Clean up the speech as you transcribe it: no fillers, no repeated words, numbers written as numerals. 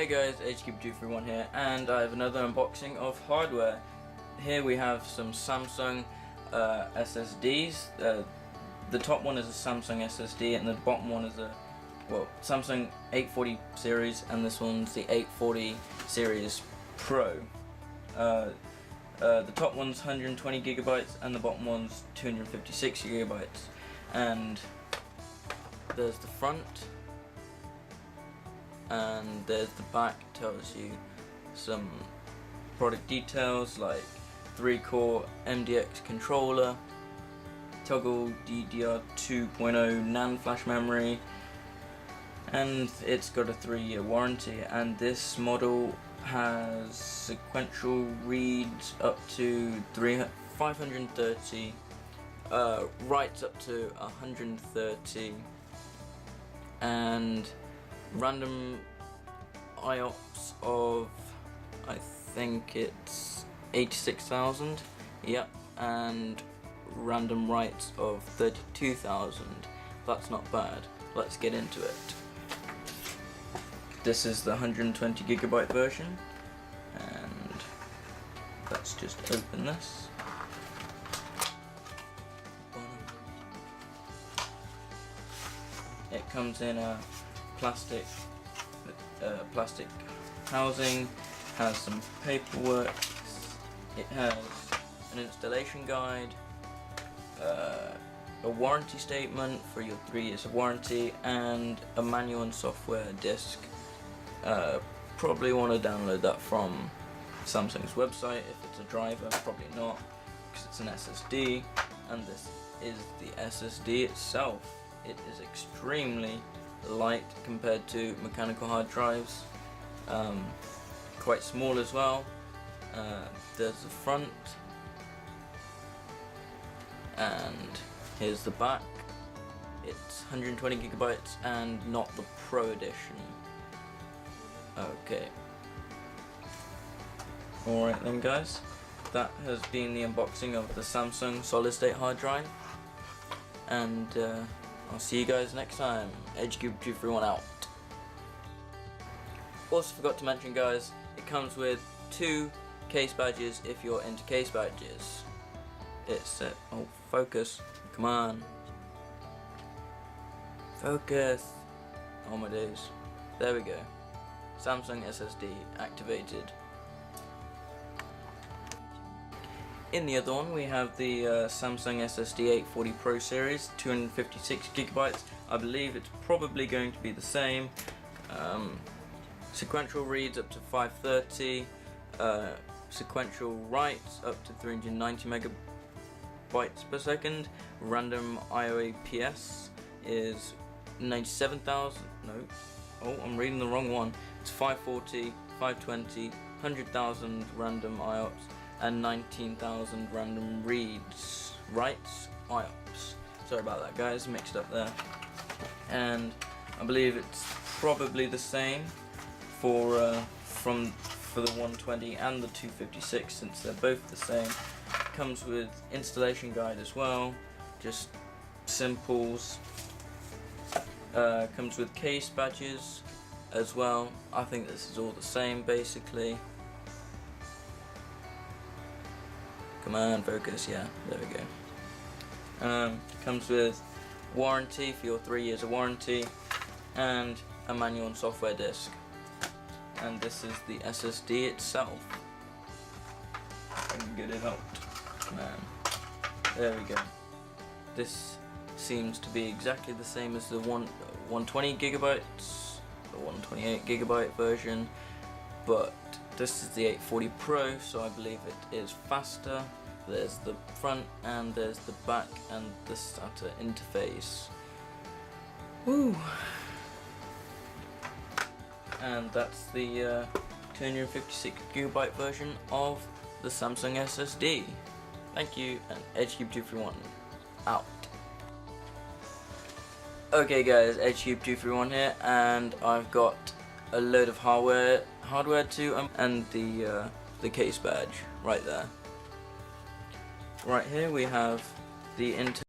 Hey guys, TechEdgey231 here, and I have another unboxing of hardware. Here we have some Samsung SSDs. The top one is a Samsung SSD, and the bottom one is a Samsung 840 series, and this one's the 840 series Pro. The top one's 120 gigabytes, and the bottom one's 256 gigabytes. And there's the front. And there's the back, tells you some product details like 3-core MDX controller, toggle DDR2.0 NAND flash memory, and it's got a 3-year warranty. And this model has sequential reads up to 530, writes up to 130, and random IOPS of, I think it's 86,000, yep, and random writes of 32,000. That's not bad. Let's get into it. This is the 120 gigabyte version, and let's just open this. It comes in a plastic housing, has some paperwork, it has an installation guide, a warranty statement for your 3 years of warranty, and a manual and software disk. Probably want to download that from Samsung's website if it's a driver, probably not, because it's an SSD, and this is the SSD itself. It is extremely light compared to mechanical hard drives, quite small as well. There's the front, and here's the back. It's 120 gigabytes and not the Pro edition. Okay. Alright then guys, that has been the unboxing of the Samsung solid state hard drive, and I'll see you guys next time. TechEdgey231 out. Also forgot to mention guys, it comes with 2 case badges if you're into case badges. It's oh, focus, come on. Focus. Oh my days. There we go. Samsung SSD activated. In the other one we have the Samsung SSD 840 Pro series, 256 gigabytes. I believe it's probably going to be the same. Sequential reads up to 530, sequential writes up to 390 megabytes per second. Random IOPS is 97,000. No, oh, I'm reading the wrong one. It's 540, 520, 100,000 random IOPS, and 19,000 random writes, IOPS. Sorry about that guys, mixed up there. And I believe it's probably the same for the 120 and the 256, since they're both the same. Comes with installation guide as well, just simples. Comes with case badges as well. I think this is all the same basically. Come on, focus, yeah, there we go. Comes with warranty for your 3 years of warranty, and a manual and software disk. And this is the SSD itself. I can get it out. Man. There we go. This seems to be exactly the same as the 120 gigabytes, the 128 gigabyte version, but this is the 840 Pro, so I believe it is faster. There's the front, and there's the back, and the SATA interface. Woo! And that's the 256 gigabyte version of the Samsung SSD. Thank you, and TechEdgey231 out. Okay guys, TechEdgey231 here, and I've got a load of hardware to and the case badge right there. Right here we have the